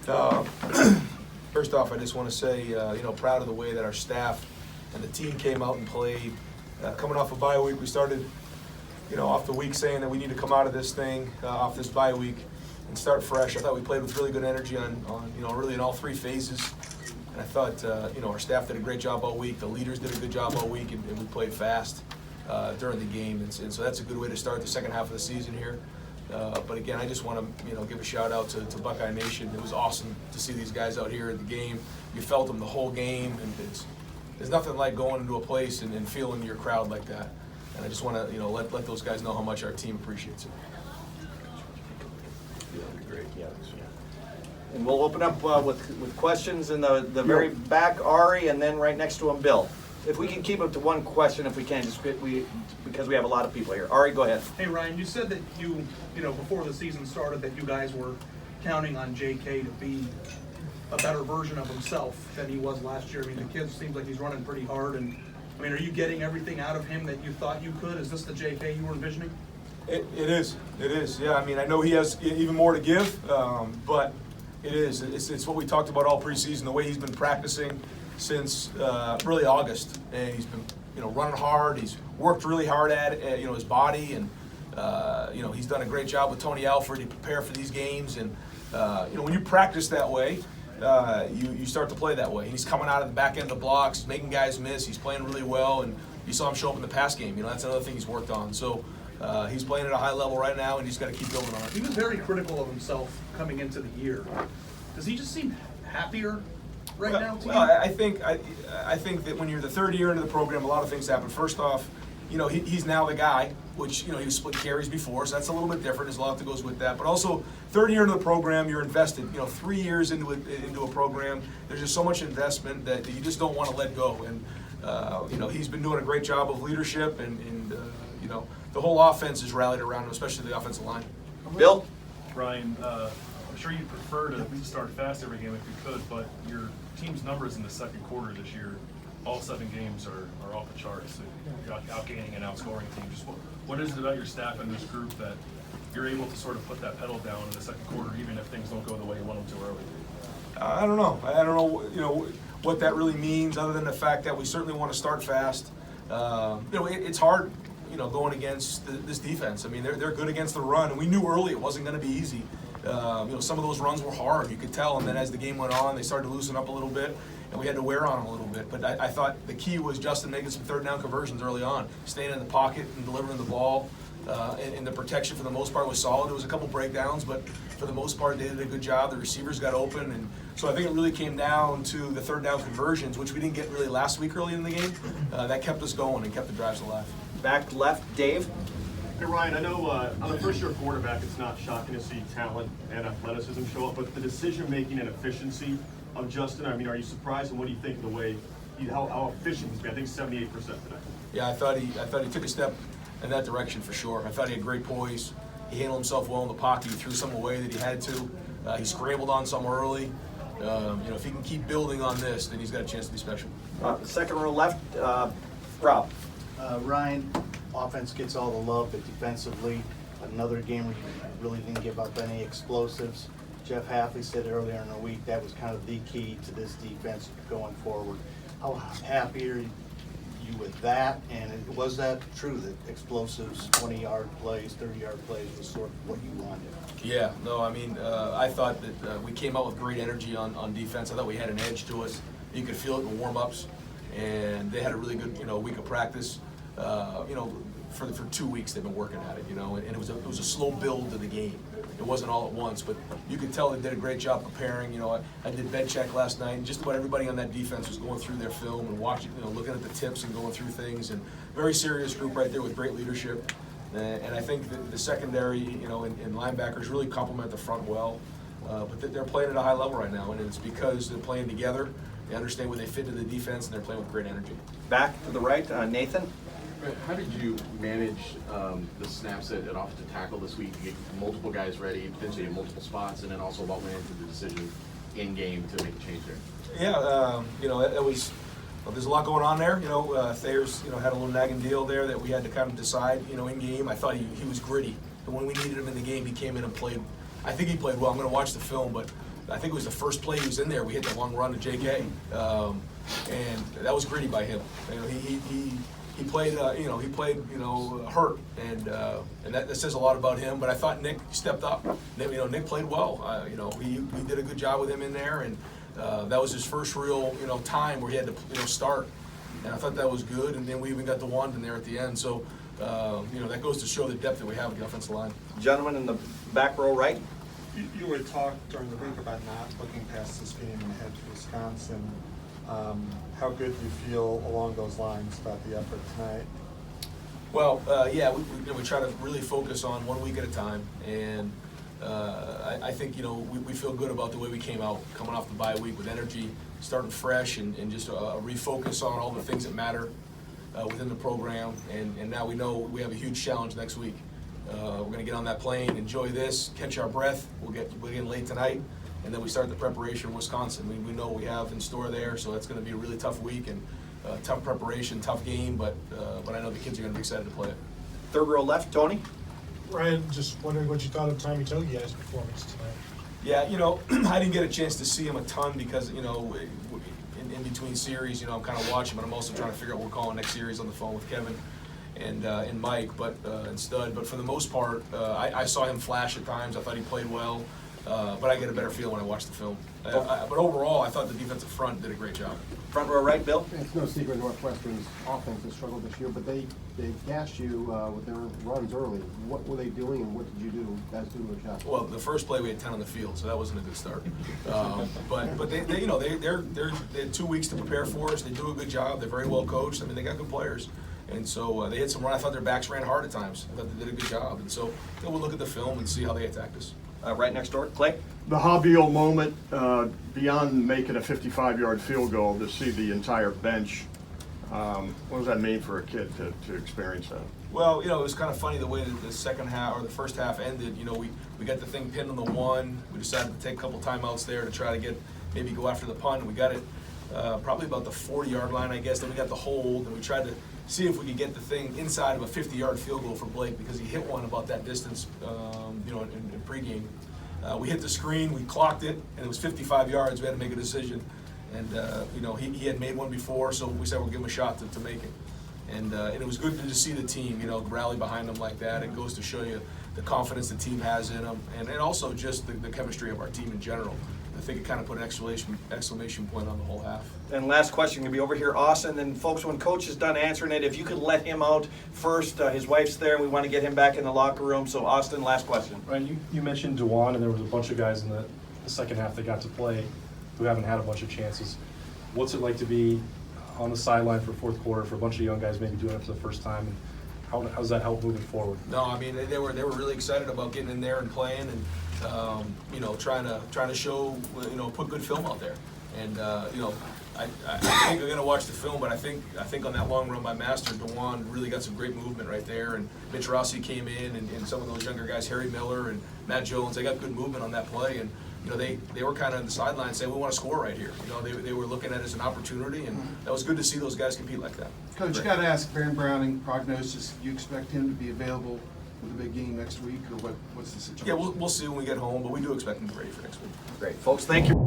Uh, First off, I just want to say, proud of the way that our staff and the team came out and played. Coming off a bye week, we started, off the week saying that we need to come out of this thing, off this bye week, and start fresh. I thought we played with really good energy on really in all three phases. And I thought, our staff did a great job all week. The leaders did a good job all week, and we played fast during the game. And so that's a good way to start the second half of the season here. But again, I just want to give a shout out to Buckeye Nation. It was awesome to see these guys out here at the game. You felt them the whole game, and there's nothing like going into a place and feeling your crowd like that. And I just want to let those guys know how much our team appreciates it. Yeah, great. Yeah. And we'll open up with questions in the very back, Ari, and then right next to him, Bill. If we can keep it to one question, if we can, because we have a lot of people here. Ari, go ahead. Hey Ryan, you said that you before the season started that you guys were counting on J.K. to be a better version of himself than he was last year. I mean, the kid seems like he's running pretty hard, and I mean, are you getting everything out of him that you thought you could? Is this the J.K. you were envisioning? It is. Yeah, I mean, I know he has even more to give, but it is. It's what we talked about all preseason, the way he's been practicing since really August, and he's been running hard. He's worked really hard at it, his body, and he's done a great job with Tony Alford to prepare for these games. And when you practice that way, you start to play that way. He's coming out of the back end of the blocks, making guys miss. He's playing really well, and you saw him show up in the pass game. That's another thing he's worked on. So he's playing at a high level right now, and he's got to keep building on it. He was very critical of himself coming into the year. Does he just seem happier right now to you? I think that when you're the third year into the program, a lot of things happen. First off, he's now the guy, which he was split carries before, so that's a little bit different. There's a lot that goes with that. But also, third year into the program, you're invested. 3 years into a program, there's just so much investment that you just don't want to let go. And he's been doing a great job of leadership, and the whole offense is rallied around him, especially the offensive line. Bill? Ryan, I'm sure you'd prefer to start fast every game if you could, but your team's numbers in the second quarter this year, all 7 games are off the charts. So you're outgaining and outscoring teams. Just what is it about your staff and this group that you're able to sort of put that pedal down in the second quarter, even if things don't go the way you want them to early? I don't know. What that really means, other than the fact that we certainly want to start fast. It's hard, going against this defense. I mean, they're good against the run, and we knew early it wasn't going to be easy. Some of those runs were hard, you could tell, and then as the game went on, they started to loosen up a little bit, and we had to wear on them a little bit. But I thought the key was Justin making some third down conversions early on, staying in the pocket and delivering the ball, and the protection for the most part was solid. There was a couple breakdowns, but for the most part, they did a good job. The receivers got open, and so I think it really came down to the third down conversions, which we didn't get really last week early in the game. That kept us going and kept the drives alive. Back left, Dave. Hey Ryan, I know on a first-year quarterback, it's not shocking to see talent and athleticism show up, but the decision-making and efficiency of Justin, I mean, are you surprised, and what do you think of the way, how efficient he's been? I think 78% today. Yeah, I thought he took a step in that direction for sure. I thought he had great poise. He handled himself well in the pocket. He threw some away that he had to. He scrambled on some early. If he can keep building on this, then he's got a chance to be special. Second row left, Rob. Ryan, offense gets all the love, but defensively, another game where you really didn't give up any explosives. Jeff Hafley said earlier in the week that was kind of the key to this defense going forward. How happy are you with that? And was that true, that explosives, 20-yard plays, 30-yard plays was sort of what you wanted? Yeah, no, I mean, I thought that we came out with great energy on defense. I thought we had an edge to us. You could feel it in the warm-ups, and they had a really good, week of practice. For 2 weeks they've been working at it, and it was a slow build to the game. It wasn't all at once, but you could tell they did a great job preparing. I did bed check last night, and just about everybody on that defense was going through their film and watching, looking at the tips and going through things. And very serious group right there with great leadership. And I think that the secondary, and linebackers really complement the front well. But they're playing at a high level right now, and it's because they're playing together. They understand where they fit into the defense, and they're playing with great energy. Back to the right, Nathan. How did you manage the snaps at offensive tackle this week? You get multiple guys ready, potentially in multiple spots, and then also what went into the decision in game to make a change there? Yeah, it was. Well, there's a lot going on there. Thayer's had a little nagging deal there that we had to kind of decide. In game, I thought he was gritty, and when we needed him in the game, he came in and played. I think he played well. I'm going to watch the film, but I think it was the first play he was in there, we hit the long run to J.K. And that was gritty by him. You know, he played, hurt, and that says a lot about him. But I thought Nick stepped up. Nick played well. We did a good job with him in there, and that was his first real, time where he had to, start. And I thought that was good. And then we even got the wand in there at the end. So, that goes to show the depth that we have at the offensive line. Gentleman in the back row right. You had talked during the week about not looking past this game and ahead to Wisconsin. How good do you feel along those lines about the effort tonight? Well, we try to really focus on 1 week at a time, and I think we feel good about the way we came out, coming off the bye week with energy, starting fresh, and just a refocus on all the things that matter within the program. And now we know we have a huge challenge next week. We're going to get on that plane, enjoy this, catch our breath. We'll get in late tonight, and then we start the preparation in Wisconsin. We know what we have in store there, so it's going to be a really tough week and tough preparation, tough game. But I know the kids are going to be excited to play it. Third row left, Tony. Ryan, just wondering what you thought of Tommy Togiai's performance tonight. Yeah, I didn't get a chance to see him a ton because in between series, I'm kind of watching, but I'm also trying to figure out what we're calling next series on the phone with Kevin and Mike, and Stud. But for the most part, I saw him flash at times. I thought he played well, but I get a better feel when I watch the film. But overall, I thought the defensive front did a great job. Front row right, Bill. It's no secret Northwestern's offense has struggled this year, but they gashed you with their runs early. What were they doing, and what did you do as do a job? Well, the first play we had 10 on the field, so that wasn't a good start. But they had 2 weeks to prepare for us. They do a good job. They're very well coached. I mean, they got good players. And so they had some run. I thought their backs ran hard at times. I thought they did a good job. And so we'll look at the film and see how they attacked us. Right next door, Clay. The Hobbiel moment, beyond making a 55-yard field goal, to see the entire bench, what does that mean for a kid to experience that? Well, it was kind of funny the way that the second half or the first half ended. We got the thing pinned on the one. We decided to take a couple timeouts there to try to maybe go after the punt. And we got it probably about the 40-yard line, I guess. Then we got the hold, and we tried to see if we could get the thing inside of a 50-yard field goal for Blake because he hit one about that distance, in pregame. We hit the screen, we clocked it, and it was 55 yards. We had to make a decision. And, he had made one before, so we said we'll give him a shot to make it. And it was good to just see the team, rally behind them like that. It goes to show you the confidence the team has in them, and also just the chemistry of our team in general. I think it kind of put an exclamation point on the whole half. And last question can be over here, Austin. And folks, when Coach is done answering it, if you could let him out first. His wife's there, and we want to get him back in the locker room. So, Austin, last question. Ryan, you mentioned DeJuan, and there was a bunch of guys in the second half that got to play who haven't had a bunch of chances. What's it like to be on the sideline for fourth quarter for a bunch of young guys maybe doing it for the first time? And how does that help moving forward? No, I mean they were really excited about getting in there and playing, and trying to show, put good film out there. And I think I'm gonna watch the film, but I think on that long run by Master, DeJuan really got some great movement right there, and Mitch Rossi came in, and some of those younger guys, Harry Miller and Matt Jones, they got good movement on that play, and they were kind of on the sideline saying we want to score right here. They were looking at it as an opportunity, and that was good to see those guys compete like that. Coach, you got to ask Baron Browning prognosis. You expect him to be available for the big game next week, or what's the situation? Yeah, we'll see when we get home, but we do expect him to be ready for next week. Great, folks. Thank you.